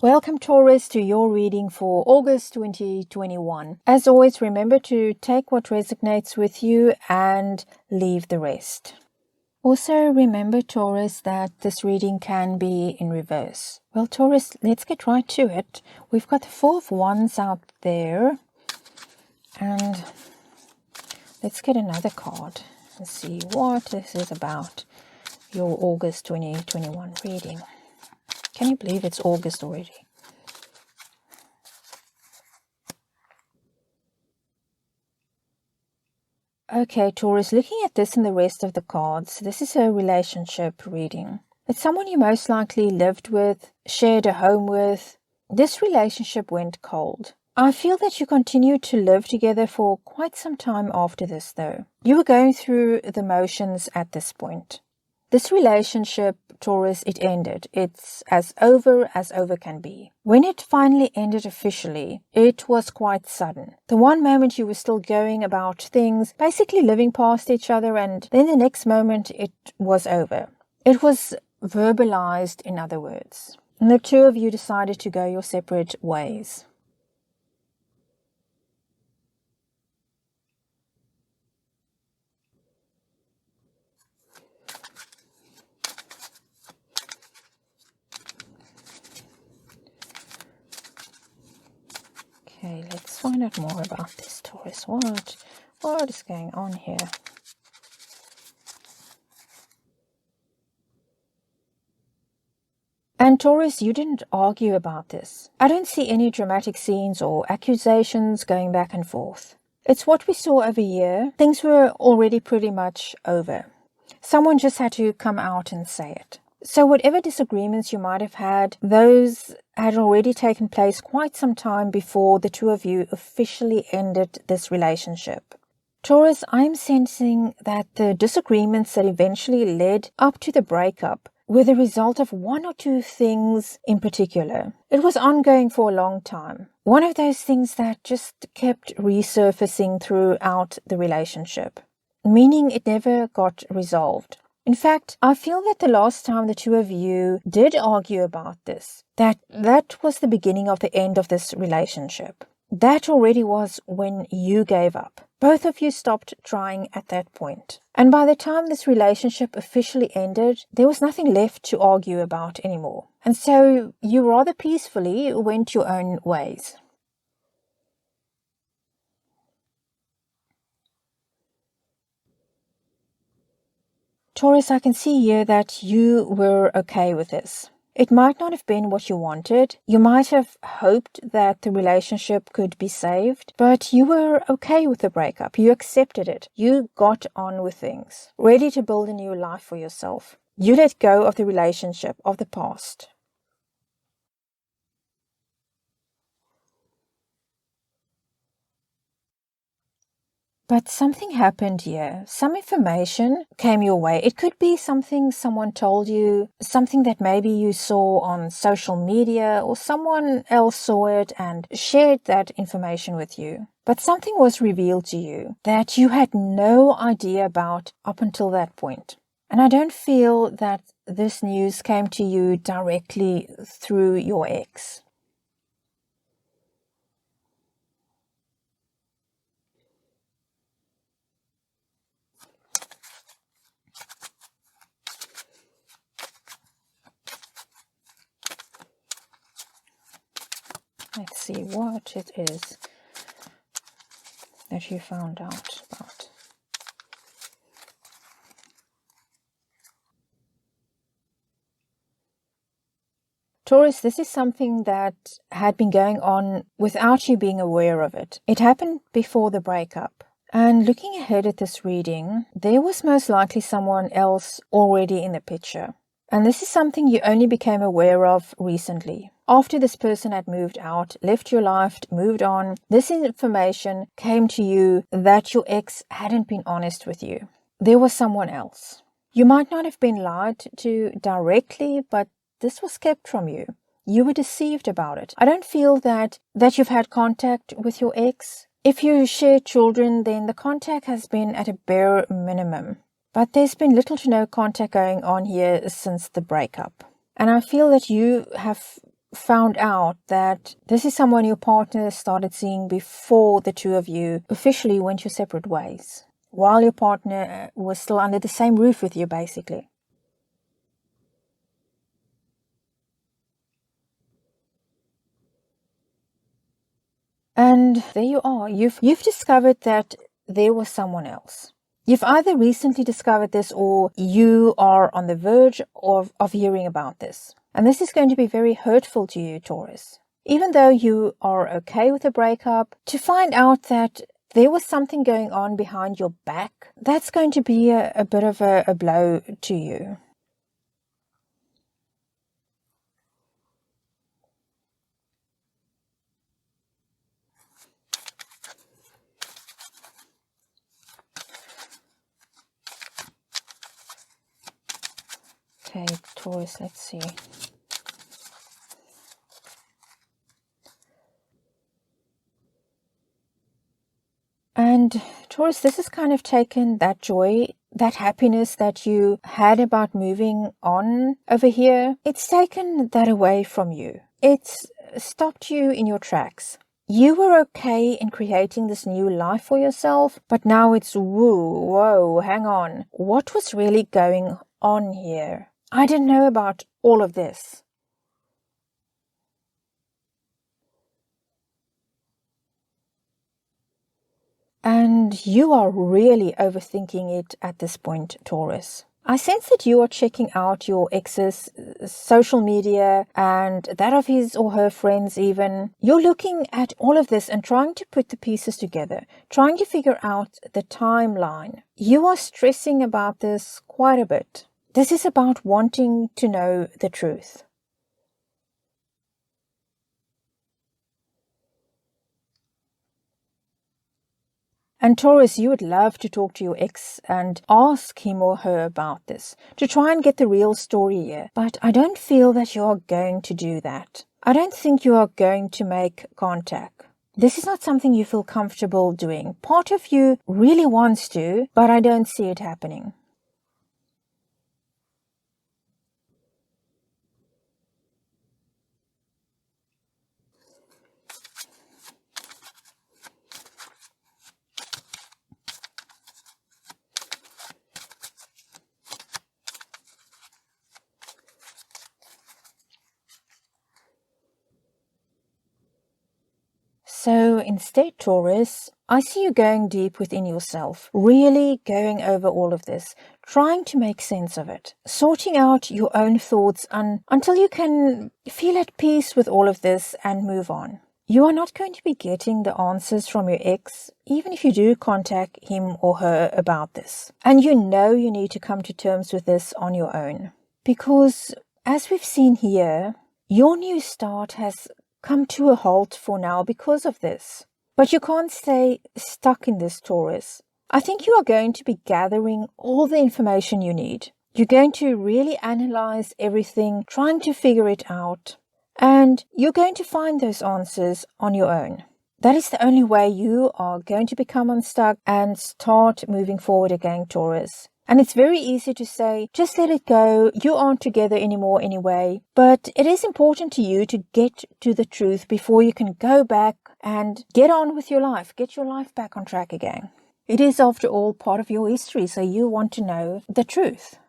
Welcome, Taurus, to your reading for August 2021. As always, remember to take what resonates with you and leave the rest. Also, remember, Taurus, that this reading can be in reverse. Well, Taurus, let's get right to it. We've got the Four of Wands out there. And let's get another card and see what this is about, your August 2021 reading. Can you believe it's August already? Okay, Taurus, looking at this and the rest of the cards, this is a relationship reading. It's someone you most likely lived with, shared a home with. This relationship went cold. I feel that you continued to live together for quite some time after this, though. You were going through the motions at this point. This relationship, Taurus, it ended. It's as over can be. When it finally ended officially, it was quite sudden. The one moment you were still going about things, basically living past each other, and then the next moment it was over. It was verbalized, in other words. And the two of you decided to go your separate ways. Okay, let's find out more about this, Taurus. What is going on here? And Taurus, you didn't argue about this. I don't see any dramatic scenes or accusations going back and forth. It's what we saw over here. Things were already pretty much over. Someone just had to come out and say it. So whatever disagreements you might have had, those had already taken place quite some time before the two of you officially ended this relationship. Taurus, I'm sensing that the disagreements that eventually led up to the breakup were the result of one or two things in particular. It was ongoing for a long time. One of those things that just kept resurfacing throughout the relationship, meaning it never got resolved. In fact, I feel that the last time the two of you did argue about this, that was the beginning of the end of this relationship. That already was when you gave up. Both of you stopped trying at that point. And by the time this relationship officially ended, there was nothing left to argue about anymore. And so you rather peacefully went your own ways. Taurus, I can see here that you were okay with this. It might not have been what you wanted. You might have hoped that the relationship could be saved, but you were okay with the breakup. You accepted it. You got on with things, ready to build a new life for yourself. You let go of the relationship of the past. But something happened here. Some information came your way. It could be something someone told you, something that maybe you saw on social media, or someone else saw it and shared that information with you. But something was revealed to you that you had no idea about up until that point. And I don't feel that this news came to you directly through your ex. Let's see what it is that you found out about. Taurus, this is something that had been going on without you being aware of it. It happened before the breakup. And looking ahead at this reading, there was most likely someone else already in the picture. And this is something you only became aware of recently. After this person had moved out, left your life, moved on, this information came to you that your ex hadn't been honest with you. There was someone else. You might not have been lied to directly, but this was kept from you. You were deceived about it. I don't feel that you've had contact with your ex. If you share children, then the contact has been at a bare minimum. But there's been little to no contact going on here since the breakup. And I feel that you have found out that this is someone your partner started seeing before the two of you officially went your separate ways, while your partner was still under the same roof with you, basically. And there you are. You've discovered that there was someone else. You've either recently discovered this or you are on the verge of hearing about this. And this is going to be very hurtful to you, Taurus. Even though you are okay with a breakup, to find out that there was something going on behind your back, that's going to be a bit of a blow to you. Okay, Taurus, let's see. And Taurus, this has kind of taken that joy, that happiness that you had about moving on over here. It's taken that away from you. It's stopped you in your tracks. You were okay in creating this new life for yourself, but now it's whoa, hang on. What was really going on here? I didn't know about all of this. And you are really overthinking it at this point, Taurus. I sense that you are checking out your ex's social media and that of his or her friends even. You're looking at all of this and trying to put the pieces together, trying to figure out the timeline. You are stressing about this quite a bit. This is about wanting to know the truth. And Taurus, you would love to talk to your ex and ask him or her about this, to try and get the real story here. But I don't feel that you are going to do that. I don't think you are going to make contact. This is not something you feel comfortable doing. Part of you really wants to, but I don't see it happening. So instead, Taurus, I see you going deep within yourself, really going over all of this, trying to make sense of it, sorting out your own thoughts until you can feel at peace with all of this and move on. You are not going to be getting the answers from your ex, even if you do contact him or her about this. And you know you need to come to terms with this on your own. Because, as we've seen here, your new start has come to a halt for now because of this. But you can't stay stuck in this, Taurus. I think you are going to be gathering all the information you need. You're going to really analyze everything, trying to figure it out. And you're going to find those answers on your own. That is the only way you are going to become unstuck and start moving forward again, Taurus. And it's very easy to say, just let it go, you aren't together anymore anyway. But it is important to you to get to the truth before you can go back and get on with your life, get your life back on track again. It is, after all, part of your history, so you want to know the truth.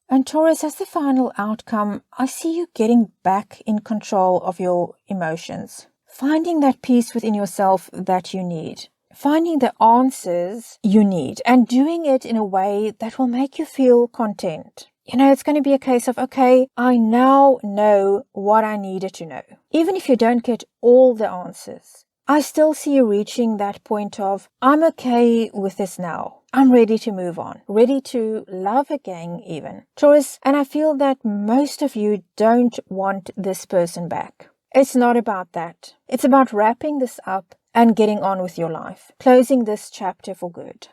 And Taurus, as the final outcome, I see you getting back in control of your emotions. Finding that peace within yourself that you need. Finding the answers you need and doing it in a way that will make you feel content. You know, it's going to be a case of, okay, I now know what I needed to know. Even if you don't get all the answers, I still see you reaching that point of, I'm okay with this now. I'm ready to move on, ready to love again even. Taurus, and I feel that most of you don't want this person back. It's not about that. It's about wrapping this up and getting on with your life, closing this chapter for good.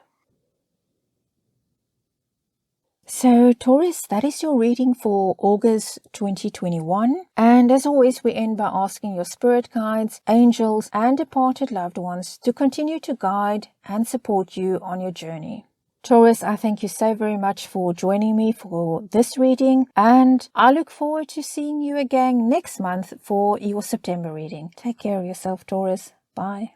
So, Taurus, that is your reading for August 2021. And as always, we end by asking your spirit guides, angels, and departed loved ones to continue to guide and support you on your journey. Taurus, I thank you so very much for joining me for this reading, and I look forward to seeing you again next month for your September reading. Take care of yourself, Taurus. Bye.